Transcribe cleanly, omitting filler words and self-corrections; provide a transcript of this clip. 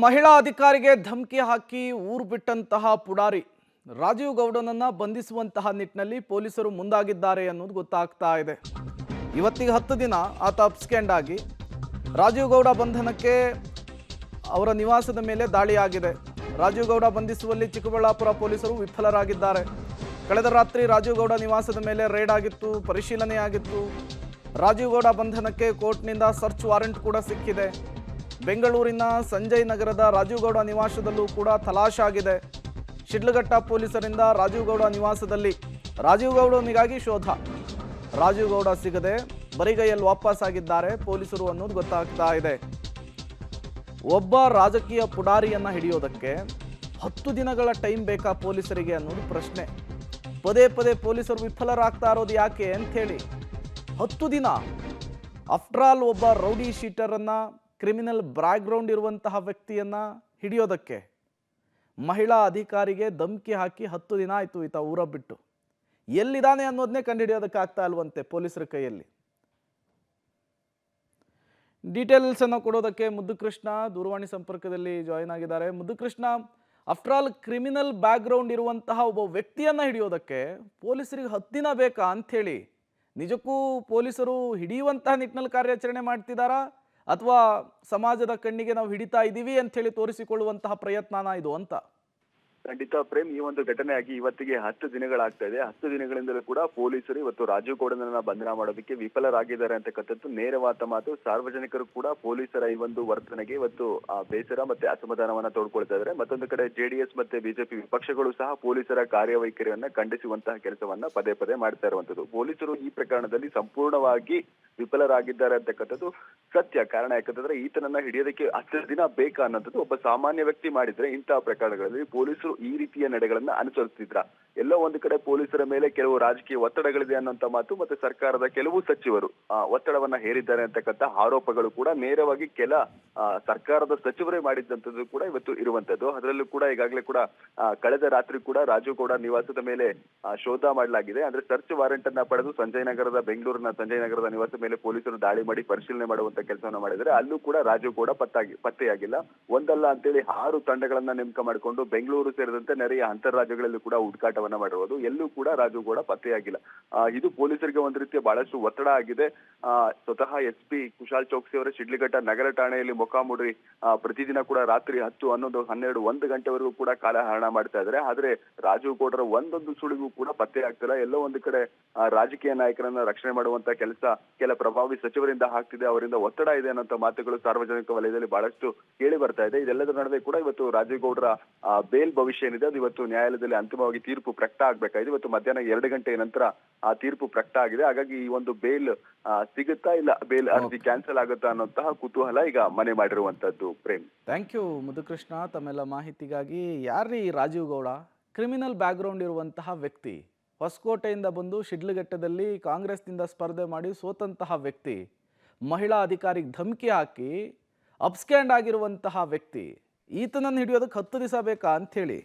ಮಹಿಳಾ ಅಧಿಕಾರಿಗೆ ಧಮಕಿ ಹಾಕಿ ಊರು ಬಿಟ್ಟಂತಹ ಪುಡಾರಿ ರಾಜೀವ್ ಗೌಡನನ್ನ ಬಂಧಿಸುವಂತಹ ನಿಟ್ಟಿನಲ್ಲಿ ಪೊಲೀಸರು ಮುಂದಾಗಿದ್ದಾರೆ ಅನ್ನೋದು ಗೊತ್ತಾಗ್ತಾ ಇದೆ. ಇವತ್ತಿಗೆ 10 ದಿನ ಆತ ಅಬ್ಸ್ಕೆಂಡ್ ಆಗಿ ರಾಜೀವ್ ಗೌಡ ಬಂಧನಕ್ಕೆ ಅವರ ನಿವಾಸದ ಮೇಲೆ ದಾಳಿಯಾಗಿದೆ. ರಾಜೀವ್ ಗೌಡ ಬಂಧಿಸುವಲ್ಲಿ ಚಿಕ್ಕಬಳ್ಳಾಪುರ ಪೊಲೀಸರು ವಿಫಲರಾಗಿದ್ದಾರೆ. ಕಳೆದ ರಾತ್ರಿ ರಾಜೀವ್ ಗೌಡ ನಿವಾಸದ ಮೇಲೆ ರೇಡ್ ಆಗಿತ್ತು, ಪರಿಶೀಲನೆ ಆಗಿತ್ತು. ರಾಜೀವ್ ಗೌಡ ಬಂಧನಕ್ಕೆ ಕೋರ್ಟ್ನಿಂದ ಸರ್ಚ್ ವಾರೆಂಟ್ ಕೂಡ ಸಿಕ್ಕಿದೆ. ಬೆಂಗಳೂರಿನ ಸಂಜಯ್ ನಗರದ ರಾಜೀವ್ ಗೌಡ ನಿವಾಸದಲ್ಲೂ ಕೂಡ ತಲಾಶಾಗಿದೆ. ಶಿಡ್ಲಘಟ್ಟ ಪೊಲೀಸರಿಂದ ರಾಜೀವ್ ಗೌಡ ನಿವಾಸದಲ್ಲಿ ರಾಜೀವ್ ಗೌಡನಿಗಾಗಿ ಶೋಧ. ರಾಜೀವ್ ಗೌಡ ಸಿಗದೆ ಬರಿಗೈಯಲ್ಲಿ ವಾಪಸ್ಸಾಗಿದ್ದಾರೆ ಪೊಲೀಸರು ಅನ್ನೋದು ಗೊತ್ತಾಗ್ತಾ ಇದೆ. ಒಬ್ಬ ರಾಜಕೀಯ ಪುಡಾರಿಯನ್ನ ಹಿಡಿಯೋದಕ್ಕೆ 10 ದಿನಗಳ ಟೈಮ್ ಬೇಕಾ ಪೊಲೀಸರಿಗೆ ಅನ್ನೋದು ಪ್ರಶ್ನೆ. ಪದೇ ಪದೇ ಪೊಲೀಸರು ವಿಫಲರಾಗ್ತಾ ಇರೋದು ಯಾಕೆ ಅಂಥೇಳಿ 10 ದಿನ. ಆಫ್ಟರ್ ಆಲ್ ಒಬ್ಬ ರೌಡಿ ಶೀಟರನ್ನ, ಕ್ರಿಮಿನಲ್ ಬ್ಯಾಕ್ಗ್ರೌಂಡ್ ಇರುವಂತಹ ವ್ಯಕ್ತಿಯನ್ನ ಹಿಡಿಯೋದಕ್ಕೆ ಮಹಿಳಾ ಅಧಿಕಾರಿಗೆ ಧಮಕಿ ಹಾಕಿ 10 ದಿನ ಆಯಿತು ಈತ ಊರ ಬಿಟ್ಟು. ಎಲ್ಲಿದ್ದಾನೆ ಅನ್ನೋದನ್ನೇ ಕಂಡುಹಿಡಿಯೋದಕ್ಕೆ ಆಗ್ತಾ ಇಲ್ವಂತೆ ಪೊಲೀಸರ ಕೈಯಲ್ಲಿ. ಡೀಟೇಲ್ಸ್ ಅನ್ನು ಕೊಡೋದಕ್ಕೆ ಮುದ್ದುಕೃಷ್ಣ ದೂರವಾಣಿ ಸಂಪರ್ಕದಲ್ಲಿ ಜಾಯಿನ್ ಆಗಿದ್ದಾರೆ. Muddukrishna, after all criminal background ಇರುವಂತಹ ಒಬ್ಬ ವ್ಯಕ್ತಿಯನ್ನ ಹಿಡಿಯೋದಕ್ಕೆ ಪೊಲೀಸರಿಗೆ 10 ದಿನ ಬೇಕಾ ಅಂಥೇಳಿ ನಿಜಕ್ಕೂ ಪೊಲೀಸರು ಹಿಡಿಯುವಂತಹ ನಿಟ್ಟಿನಲ್ಲಿ ಕಾರ್ಯಾಚರಣೆ ಮಾಡ್ತಿದ್ದಾರಾ ಅಥವಾ ಸಮಾಜದ ಕಣ್ಣಿಗೆ ನಾವು ಹಿಡಿತಾ ಇದ್ದೀವಿ ಅಂಥೇಳಿ ತೋರಿಸಿಕೊಳ್ಳುವಂತಹ ಪ್ರಯತ್ನನ ಇದು ಅಂತ? ಖಂಡಿತ ಪ್ರೇಮ್, ಈ ಒಂದು ಘಟನೆ ಆಗಿ ಇವತ್ತಿಗೆ 10 ದಿನಗಳಾಗ್ತಾ ಇದೆ. 10 ದಿನಗಳಿಂದಲೂ ಕೂಡ ಪೊಲೀಸರು ಇವತ್ತು ರಾಜೀವ್ ಗೌಡನನ್ನ ಬಂಧನ ಮಾಡೋದಕ್ಕೆ ವಿಫಲರಾಗಿದ್ದಾರೆ ಅಂತಕ್ಕಂಥದ್ದು ನೇರವಾದ ಮಾತು. ಸಾರ್ವಜನಿಕರು ಕೂಡ ಪೊಲೀಸರ ಈ ಒಂದು ವರ್ತನೆಗೆ ಇವತ್ತು ಬೇಸರ ಮತ್ತೆ ಅಸಮಾಧಾನವನ್ನ ತೋಡ್ಕೊಳ್ತಾ ಇದ್ದಾರೆ. ಮತ್ತೊಂದು ಕಡೆ ಜೆಡಿಎಸ್ ಮತ್ತೆ ಬಿಜೆಪಿ ವಿಪಕ್ಷಗಳು ಸಹ ಪೊಲೀಸರ ಕಾರ್ಯವೈಖರಿಯನ್ನ ಖಂಡಿಸುವಂತಹ ಕೆಲಸವನ್ನ ಪದೇ ಪದೇ ಮಾಡ್ತಾ ಇರುವಂತದ್ದು. ಪೊಲೀಸರು ಈ ಪ್ರಕರಣದಲ್ಲಿ ಸಂಪೂರ್ಣವಾಗಿ ವಿಫಲರಾಗಿದ್ದಾರೆ ಅಂತಕ್ಕಂಥದ್ದು ಸತ್ಯ. ಕಾರಣ ಯಾಕಂತಂದ್ರೆ ಈತನನ್ನ ಹಿಡಿಯೋದಕ್ಕೆ 10 ದಿನ ಬೇಕಾ ಅನ್ನೋದು ಒಬ್ಬ ಸಾಮಾನ್ಯ ವ್ಯಕ್ತಿ ಮಾಡಿದ್ರೆ ಇಂತಹ ಪ್ರಕರಣಗಳಲ್ಲಿ ಪೊಲೀಸರು ಈ ರೀತಿಯ ನಡೆಗಳನ್ನ ಅನುಸರಿಸ್ತಿದ್ರ. ಎಲ್ಲೋ ಒಂದು ಕಡೆ ಪೊಲೀಸರ ಮೇಲೆ ಕೆಲವು ರಾಜಕೀಯ ಒತ್ತಡಗಳಿದೆ ಅನ್ನೋಂತ ಮಾತು ಮತ್ತೆ ಸರ್ಕಾರದ ಕೆಲವು ಸಚಿವರು ಒತ್ತಡವನ್ನ ಹೇರಿದ್ದಾರೆ ಅಂತಕ್ಕಂಥ ಆರೋಪಗಳು ಕೂಡ ನೇರವಾಗಿ ಕೆಲ ಸರ್ಕಾರದ ಸಚಿವರೇ ಮಾಡಿದ್ದಂಥದ್ದು ಕೂಡ ಇವತ್ತು ಇರುವಂತದ್ದು. ಅದರಲ್ಲೂ ಕೂಡ ಈಗಾಗಲೇ ಕೂಡ ಕಳೆದ ರಾತ್ರಿ ಕೂಡ ರಾಜೀವ್ ಗೌಡ ನಿವಾಸದ ಮೇಲೆ ಶೋಧ ಮಾಡಲಾಗಿದೆ. ಅಂದ್ರೆ ಸರ್ಚ್ ವಾರೆಂಟ್ ಅನ್ನ ಪಡೆದು ಬೆಂಗಳೂರಿನ ಸಂಜಯ್ ನಗರದ ನಿವಾಸದ ಮೇಲೆ ಪೊಲೀಸರು ದಾಳಿ ಮಾಡಿ ಪರಿಶೀಲನೆ ಮಾಡುವಂತ ಕೆಲಸವನ್ನ ಮಾಡಿದರೆ ಅಲ್ಲೂ ಕೂಡ ರಾಜೀವ್ ಗೌಡ ಪತ್ತೆಯಾಗಿಲ್ಲ. ಒಂದಲ್ಲ ಅಂತೇಳಿ 6 ತಂಡಗಳನ್ನ ನೇಮಕ ಮಾಡಿಕೊಂಡು ಬೆಂಗಳೂರು ಸೇರಿದಂತೆ ನೆರೆಯ ಅಂತರ್ರಾಜ್ಯಗಳಲ್ಲೂ ಕೂಡ ಹುಡುಕಾಟವನ್ನ ಮಾಡಿರುವುದು. ಎಲ್ಲೂ ಕೂಡ ರಾಜೀವ್ ಗೌಡ ಪತ್ತೆಯಾಗಿಲ್ಲ. ಇದು ಪೊಲೀಸರಿಗೆ ಒಂದು ರೀತಿಯ ಬಹಳಷ್ಟು ಒತ್ತಡ ಆಗಿದೆ. ಸ್ವತಃ SP ಕುಶಾಲ್ ಚೌಕ್ಸಿ ಅವರ ಶಿಡ್ಲಘಟ್ಟ ನಗರ ಠಾಣೆಯಲ್ಲಿ ಮೊಕ್ಕಾಮೂಡಿ ಪ್ರತಿದಿನ ಕೂಡ ರಾತ್ರಿ 10, 11, 12, 1 ಗಂಟೆವರೆಗೂ ಕೂಡ ಕಾಲಹರಣ ಮಾಡ್ತಾ ಇದ್ದಾರೆ. ಆದ್ರೆ ರಾಜೀವ್ ಗೌಡರ ಒಂದೊಂದು ಸುಳಿವು ಕೂಡ ಪತ್ತೆ ಆಗ್ತಿಲ್ಲ. ಎಲ್ಲೋ ಒಂದು ಕಡೆ ರಾಜಕೀಯ ನಾಯಕರನ್ನ ರಕ್ಷಣೆ ಮಾಡುವಂತ ಕೆಲಸ ಕೆಲ ಪ್ರಭಾವಿ ಸಚಿವರಿಂದ ಆಗ್ತಿದೆ, ಅವರಿಂದ ಒತ್ತಡ ಇದೆ ಅನ್ನೋಂಥ ಮಾತುಗಳು ಸಾರ್ವಜನಿಕ ವಲಯದಲ್ಲಿ ಬಹಳಷ್ಟು ಕೇಳಿ ಬರ್ತಾ ಇದೆ. ಇದೆಲ್ಲದರ ನಡುವೆ ಕೂಡ ಇವತ್ತು ರಾಜೀವ್ ಗೌಡರ ಬೇಲ್ ಭವಿಷ್ಯ ಏನಿದೆ ಅದು ಇವತ್ತು ನ್ಯಾಯಾಲಯದಲ್ಲಿ ಅಂತಿಮವಾಗಿ ತೀರ್ಪು ಪ್ರಕಟ ಆಗ್ಬೇಕಾಗಿದೆ. ಇವತ್ತು ಮಧ್ಯಾಹ್ನ 2 ಗಂಟೆಯ ನಂತರ ಆ ತೀರ್ಪು ಪ್ರಕಟ ಆಗಿದೆ. ಹಾಗಾಗಿ ಈ ಒಂದು ಬೇಲ್ ಸಿಗುತ್ತಾ ಇಲ್ಲ ಬೇಲ್ ಅರ್ಜಿ ಕ್ಯಾನ್ಸಲ್ ಆಗುತ್ತಾ ಅನ್ನೋಂತಹ ಕುತೂಹಲ ಈಗ ಮನೆ ಮಾಡಿರುವಂತದ್ದು. ಪ್ರೇಮ್, ಥ್ಯಾಂಕ್ ಯು ಮುದ್ದುಕೃಷ್ಣ ತಮ್ಮೆಲ್ಲ ಮಾಹಿತಿಗಾಗಿ. ಯಾರ್ರೀ ರಾಜೀವ್ ಗೌಡ? ಕ್ರಿಮಿನಲ್ ಬ್ಯಾಕ್ಗ್ರೌಂಡ್ ಇರುವಂತಹ ವ್ಯಕ್ತಿ, ಹೊಸಕೋಟೆಯಿಂದ ಬಂದು ಶಿಡ್ಲಘಟ್ಟದಲ್ಲಿ ಕಾಂಗ್ರೆಸ್ನಿಂದ ಸ್ಪರ್ಧೆ ಮಾಡಿ ಸೋತಂತಹ ವ್ಯಕ್ತಿ, ಮಹಿಳಾ ಅಧಿಕಾರಿಗೆ ಧಮಕಿ ಹಾಕಿ ಅಬ್ಸ್ಕ್ಯಾಂಡ್ ಆಗಿರುವಂತಹ ವ್ಯಕ್ತಿ. ಈತನನ್ನು ಹಿಡಿಯೋದಕ್ಕೆ 10 ದಿವಸ ಬೇಕಾ ಅಂಥೇಳಿ